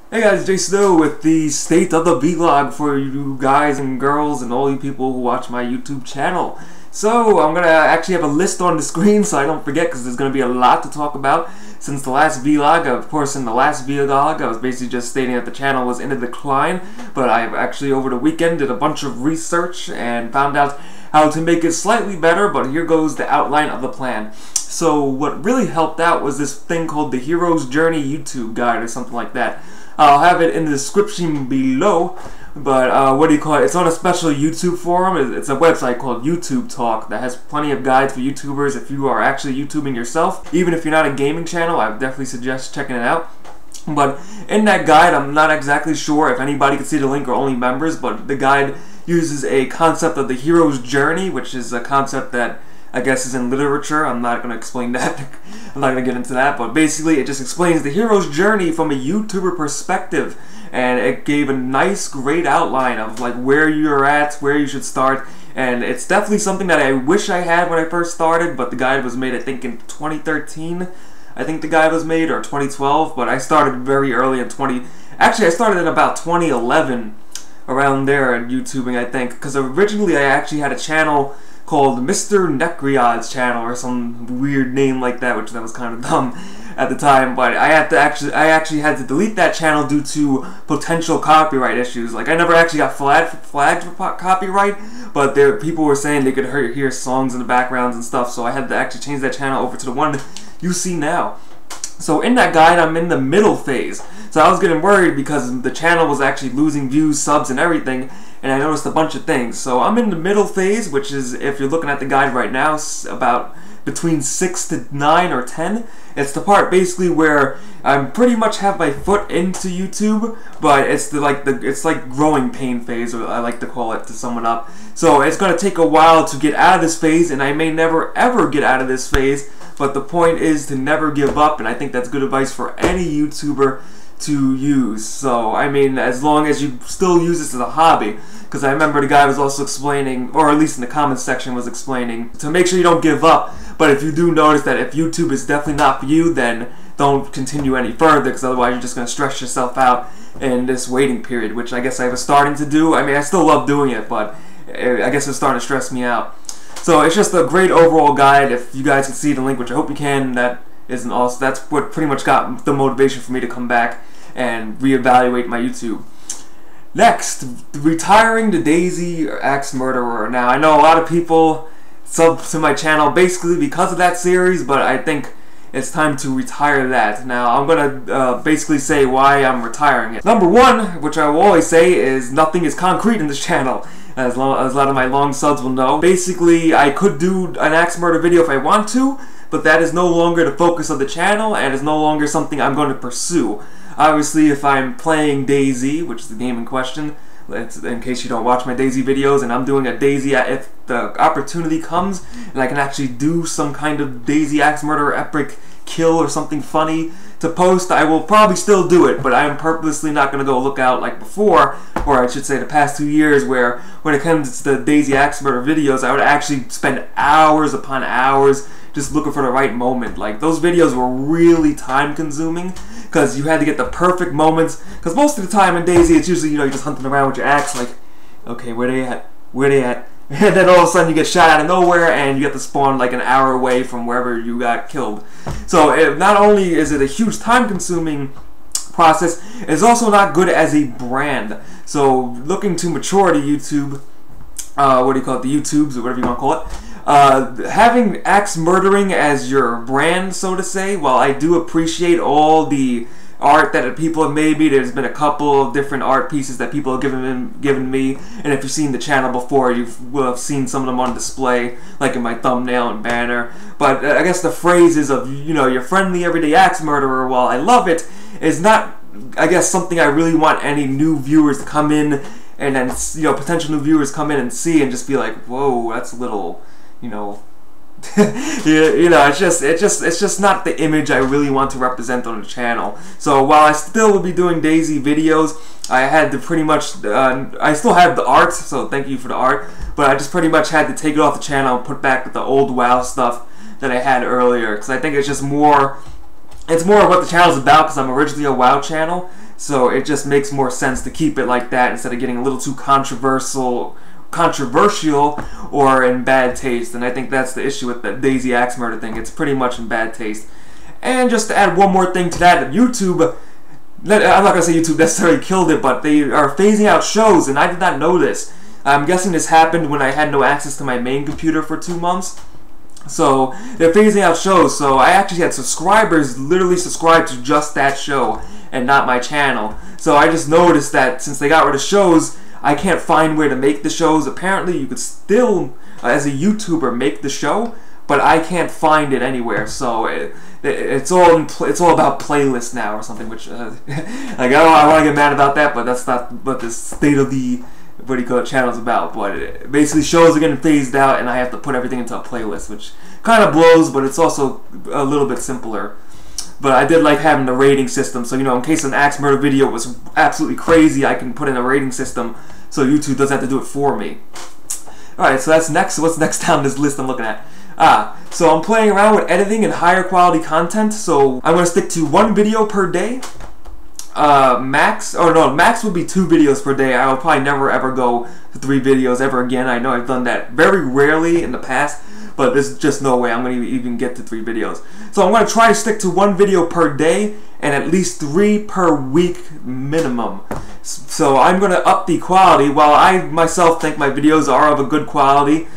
Hey guys, Jsnow with the state of the vlog for you guys and girls and all you people who watch my YouTube channel. So I'm gonna actually have a list on the screen so I don't forget, because there's gonna be a lot to talk about since the last vlog. Of course, in the last vlog I was basically just stating that the channel was in a decline, but I actually over the weekend did a bunch of research and found out how to make it slightly better. But here goes the outline of the plan. So what really helped out was this thing called the Hero's Journey YouTube Guide or something like that. I'll have it in the description below, but what do you call it? It's on a special YouTube forum. It's a website called YouTube Talk that has plenty of guides for YouTubers if you are actually YouTubing yourself. Even if you're not a gaming channel, I would definitely suggest checking it out. But in that guide, I'm not exactly sure if anybody can see the link or only members, but the guide uses a concept of the hero's journey, which is a concept that I guess is in literature. I'm not going to explain that. I'm not going to get into that, but basically it just explains the hero's journey from a YouTuber perspective, and it gave a nice, great outline of like where you're at, where you should start, and it's definitely something that I wish I had when I first started, but the guide was made I think in 2013. I think the guide was made, or 2012, but I started very early in Actually, I started in about 2011, around there in YouTubing, I think, because originally I actually had a channel called Mr. Necryod's channel or some weird name like that, which that was kind of dumb at the time. But I actually had to delete that channel due to potential copyright issues. Like, I never actually got flagged for copyright, but people were saying they could hear songs in the backgrounds and stuff, so I had to actually change that channel over to the one you see now. So in that guide, I'm in the middle phase. So I was getting worried because the channel was actually losing views, subs, and everything, and I noticed a bunch of things. So I'm in the middle phase, which is, if you're looking at the guide right now, about between 6 to 9 or 10. It's the part basically where I pretty much have my foot into YouTube, but it's it's like growing pain phase, or I like to call it to sum it up. So it's going to take a while to get out of this phase, and I may never ever get out of this phase, but the point is to never give up, and I think that's good advice for any YouTuber to use. So I mean, as long as you still use this as a hobby, because I remember the guy was also explaining, or at least in the comments section was explaining, to make sure you don't give up. But if you do notice that if YouTube is definitely not for you, then don't continue any further, because otherwise you're just going to stress yourself out in this waiting period, which I guess I was starting to do. I mean, I still love doing it, but I guess it's starting to stress me out. So it's just a great overall guide. If you guys can see the link, which I hope you can, that's what pretty much got the motivation for me to come back and reevaluate my YouTube. Next, retiring the Daisy Axe Murderer. Now, I know a lot of people sub to my channel basically because of that series, but I think it's time to retire that. Now, I'm gonna basically say why I'm retiring it. Number one, which I will always say, is nothing is concrete in this channel, as a lot of my long subs will know. Basically, I could do an axe murder video if I want to, but that is no longer the focus of the channel, and is no longer something I'm going to pursue. Obviously, if I'm playing Daisy, which is the game in question, in case you don't watch my Daisy videos, and I'm doing a Daisy, if the opportunity comes and I can actually do some kind of Daisy Axe Murderer epic kill or something funny to post, I will probably still do it, but I am purposely not going to go look out like before, or I should say the past 2 years, where when it comes to the Daisy Axe Murder videos, I would actually spend hours upon hours just looking for the right moment. Like, those videos were really time consuming, because you had to get the perfect moments, because most of the time in Daisy it's usually, you know, you're just hunting around with your axe, like, okay, where they at, where they at, and then all of a sudden you get shot out of nowhere and you get to spawn like an hour away from wherever you got killed. So not only is it a huge time consuming process, it's also not good as a brand. So looking to maturity YouTube, what do you call it, the YouTubes or whatever you want to call it, having axe murdering as your brand, so to say, while I do appreciate all the art that people have made me, there's been a couple of different art pieces that people have given me, and if you've seen the channel before, you will have seen some of them on display, like in my thumbnail and banner. But I guess the phrases of, you know, your friendly everyday axe murderer, while I love it, is not, I guess, something I really want any new viewers to come in and then, you know, potential new viewers come in and see and just be like, whoa, that's a little, you know, you know, it's just not the image I really want to represent on the channel. So while I still will be doing Daisy videos, I had to pretty much, I still have the art, so thank you for the art, but I just pretty much had to take it off the channel and put back the old WoW stuff that I had earlier, because I think it's just more it's more what the channel's about because I'm originally a WoW channel, so it just makes more sense to keep it like that instead of getting a little too controversial or in bad taste. And I think that's the issue with the Daisy Axe Murder thing. It's pretty much in bad taste. And just to add one more thing to that, YouTube, I'm not going to say YouTube necessarily killed it, but they are phasing out shows, and I did not know this. I'm guessing this happened when I had no access to my main computer for 2 months. So they're phasing out shows, so I actually had subscribers literally subscribe to just that show and not my channel. So I just noticed that since they got rid of shows, I can't find where to make the shows. Apparently you could still, as a YouTuber, make the show, but I can't find it anywhere. So it's all about playlists now or something, which like I want to get mad about that, but that's not what the state of the channel is about. But basically shows are getting phased out and I have to put everything into a playlist, which kind of blows, but it's also a little bit simpler. But I did like having the rating system, so in case an axe murder video was absolutely crazy, I can put in a rating system so YouTube doesn't have to do it for me. Alright, so that's next. So what's next down this list I'm looking at? So I'm playing around with editing and higher quality content, so I'm going to stick to 1 video per day. Max would be 2 videos per day. I will probably never ever go to 3 videos ever again. I know I've done that very rarely in the past, but there's just no way I'm going to even get to 3 videos. So I'm going to try to stick to 1 video per day and at least 3 per week minimum. So I'm going to up the quality. While I myself think my videos are of a good quality,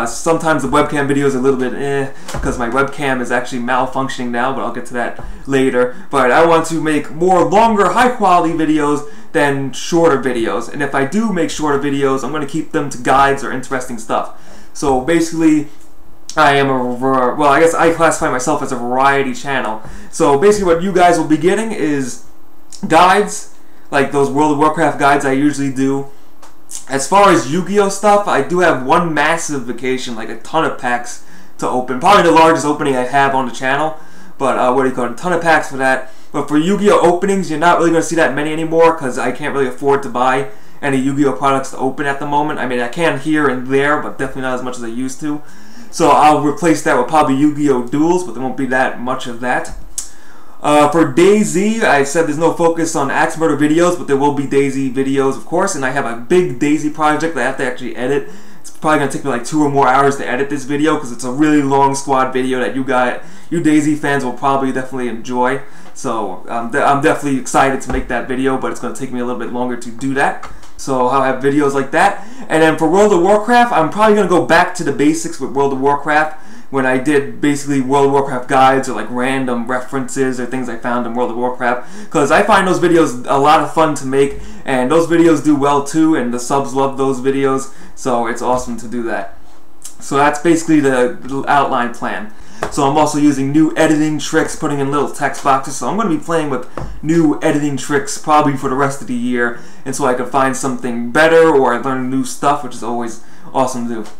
sometimes the webcam video is a little bit because my webcam is actually malfunctioning now, but I'll get to that later. But I want to make more longer, high quality videos than shorter videos. And if I do make shorter videos, I'm going to keep them to guides or interesting stuff. So basically, I am I guess I classify myself as a variety channel. So basically what you guys will be getting is guides, like those World of Warcraft guides I usually do. As far as Yu-Gi-Oh stuff, I do have one massive vacation, like a ton of packs to open. Probably the largest opening I have on the channel, but a ton of packs for that. But for Yu-Gi-Oh openings, you're not really going to see that many anymore because I can't really afford to buy any Yu-Gi-Oh products to open at the moment. I mean, I can here and there, but definitely not as much as I used to. So I'll replace that with probably Yu-Gi-Oh! Duels, but there won't be that much of that. For DayZ, I said there's no focus on axe murder videos, but there will be DayZ videos, of course, and I have a big DayZ project that I have to actually edit. It's probably going to take me like 2 or more hours to edit this video because it's a really long squad video that you DayZ fans will probably definitely enjoy. So I'm definitely excited to make that video, but it's going to take me a little bit longer to do that. So I'll have videos like that. And then for World of Warcraft, I'm probably going to go back to the basics with World of Warcraft when I did basically World of Warcraft guides or like random references or things I found in World of Warcraft, because I find those videos a lot of fun to make, and those videos do well too, and the subs love those videos, so it's awesome to do that. So that's basically the outline plan. So I'm also using new editing tricks, putting in little text boxes, so I'm going to be playing with new editing tricks probably for the rest of the year, and so I can find something better or I learn new stuff, which is always awesome to do.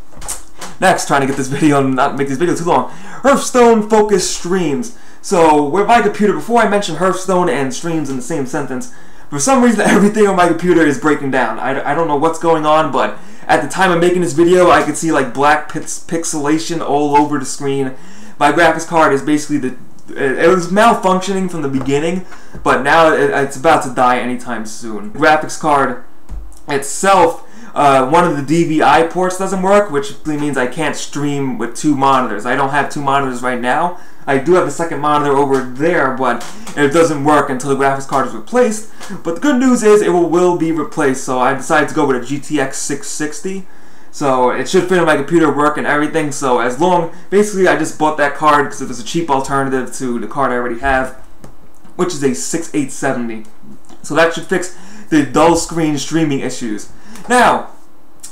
Next, trying to get this video, not make this video too long, Hearthstone focused streams. So with my computer, before I mentioned Hearthstone and streams in the same sentence, for some reason everything on my computer is breaking down. I don't know what's going on, but at the time of making this video, I could see like black pixelation all over the screen. My graphics card is basically it was malfunctioning from the beginning, but now it's about to die anytime soon. Graphics card itself, one of the DVI ports doesn't work, which means I can't stream with 2 monitors. I don't have 2 monitors right now. I do have a second monitor over there, but it doesn't work until the graphics card is replaced. But the good news is it will be replaced, so I decided to go with a GTX 660. So it should fit on my computer, work and everything. So basically I just bought that card because it was a cheap alternative to the card I already have, which is a 6870. So that should fix the dull screen streaming issues. Now,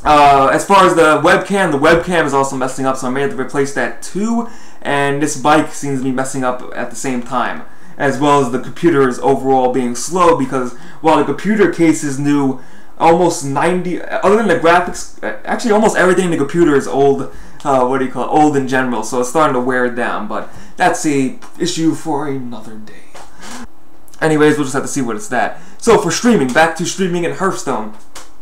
as far as the webcam is also messing up, so I may have to replace that too. And this bike seems to be messing up at the same time, as well as the computer is overall being slow, because while the computer case is new, almost 90, other than the graphics, actually almost everything in the computer is old, old in general, so it's starting to wear it down, but that's a issue for another day. Anyways, we'll just have to see what it's at. So for streaming, back to streaming in Hearthstone.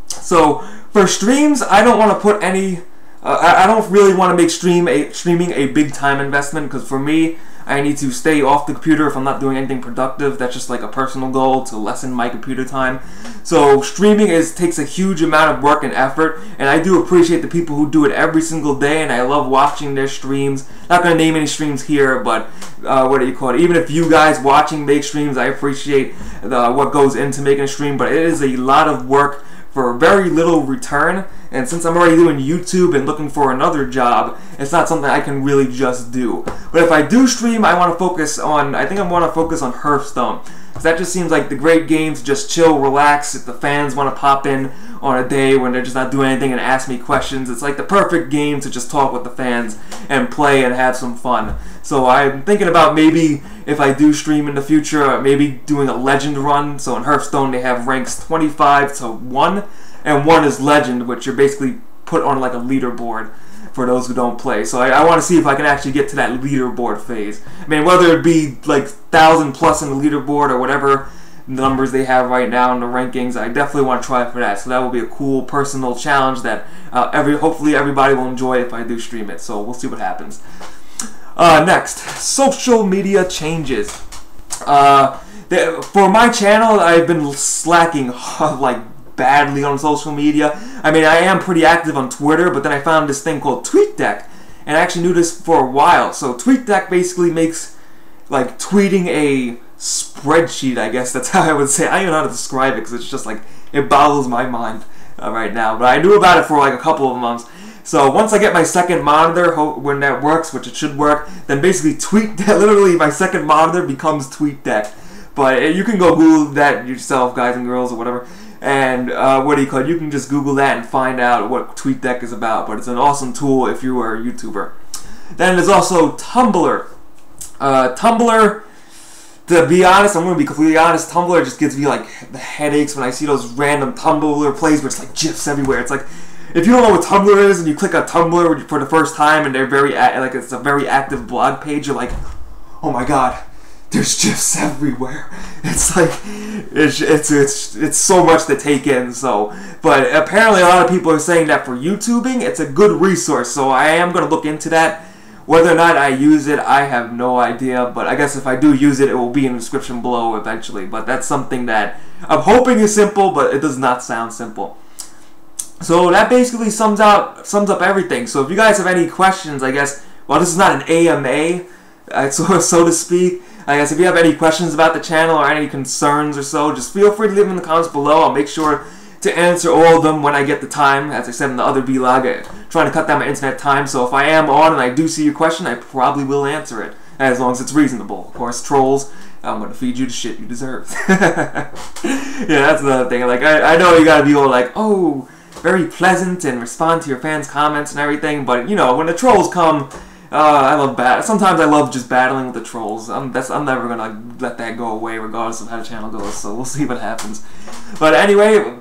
So for streams, I don't want to put any, I don't really want to make streaming a big time investment, because for me, I need to stay off the computer if I'm not doing anything productive. That's just like a personal goal to lessen my computer time. So streaming takes a huge amount of work and effort, and I do appreciate the people who do it every single day, and I love watching their streams. Not going to name any streams here, but what do you call it? Even if you guys watching make streams, I appreciate what goes into making a stream, but it is a lot of work for very little return, and since I'm already doing YouTube and looking for another job, it's not something I can really just do. But if I do stream, I want to focus on, I think I want to focus on Hearthstone. Because that just seems like the great game to just chill, relax, if the fans want to pop in on a day when they're just not doing anything and ask me questions. It's like the perfect game to just talk with the fans and play and have some fun. So I'm thinking about maybe, if I do stream in the future, maybe doing a legend run. So in Hearthstone they have ranks 25 to 1, and 1 is legend, which you're basically put on like a leaderboard for those who don't play. So I want to see if I can actually get to that leaderboard phase. I mean, whether it be like 1,000 plus in the leaderboard or whatever numbers they have right now in the rankings, I definitely want to try for that. So that will be a cool personal challenge that hopefully everybody will enjoy if I do stream it. So we'll see what happens. Next, social media changes. For my channel, I've been slacking like badly on social media. I mean, I am pretty active on Twitter, but then I found this thing called TweetDeck, and I actually knew this for a while. So TweetDeck basically makes like tweeting a spreadsheet, I guess that's how I would say. I don't know how to describe it because it's just like, it boggles my mind right now. But I knew about it for like a couple of months. So once I get my second monitor, when that works, which it should work, then basically literally my second monitor becomes TweetDeck. But you can go Google that yourself, guys and girls, or whatever. And what do you call it? You can just Google that and find out what TweetDeck is about. But it's an awesome tool if you are a YouTuber. Then there's also Tumblr. Tumblr, to be honest, I'm going to be completely honest, Tumblr just gives me like the headaches when I see those random Tumblr plays where it's like GIFs everywhere. It's like, if you don't know what Tumblr is and you click on Tumblr for the first time and they're like it's a very active blog page, you're like, oh my god, there's GIFs everywhere. It's like, it's so much to take in. So, but apparently a lot of people are saying that for YouTubing, it's a good resource. So I am going to look into that. Whether or not I use it, I have no idea. But I guess if I do use it, it will be in the description below eventually. But that's something that I'm hoping is simple, but it does not sound simple. So that basically sums up everything. So if you guys have any questions, I guess, well, this is not an AMA, so to speak. I guess if you have any questions about the channel or any concerns or so, just feel free to leave them in the comments below. I'll make sure to answer all of them when I get the time. As I said in the other vlog, trying to cut down my internet time. So if I am on and I do see your question, I probably will answer it, as long as it's reasonable. Of course, trolls, I'm going to feed you the shit you deserve. Yeah, that's another thing. Like, I know you gotta be all like, oh, very pleasant and respond to your fans' comments and everything, but you know, when the trolls come, sometimes I love just battling with the trolls. I'm never gonna let that go away, regardless of how the channel goes. So we'll see what happens. But anyway,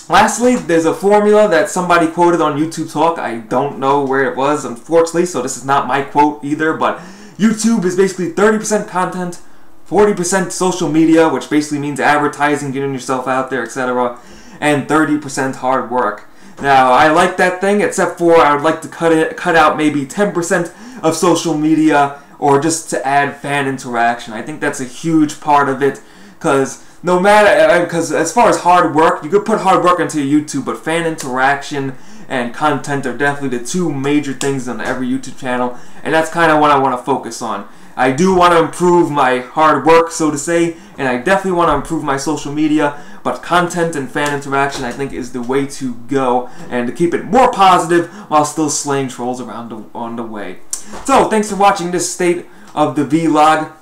lastly, there's a formula that somebody quoted on YouTube Talk. I don't know where it was, unfortunately, so this is not my quote either. But YouTube is basically 30% content, 40% social media, which basically means advertising, getting yourself out there, etc., and 30% hard work. Now, I like that thing, except for I would like to cut out maybe 10% of social media, or just to add fan interaction. I think that's a huge part of it, because as far as hard work, you could put hard work into YouTube, but fan interaction and content are definitely the two major things on every YouTube channel, and that's kind of what I want to focus on. I do want to improve my hard work, so to say, and I definitely want to improve my social media, but content and fan interaction, I think, is the way to go, and to keep it more positive while still slaying trolls on the way. So, thanks for watching this state of the vlog,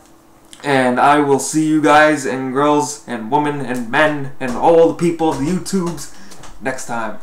and I will see you guys and girls and women and men and all the people of the YouTubes next time.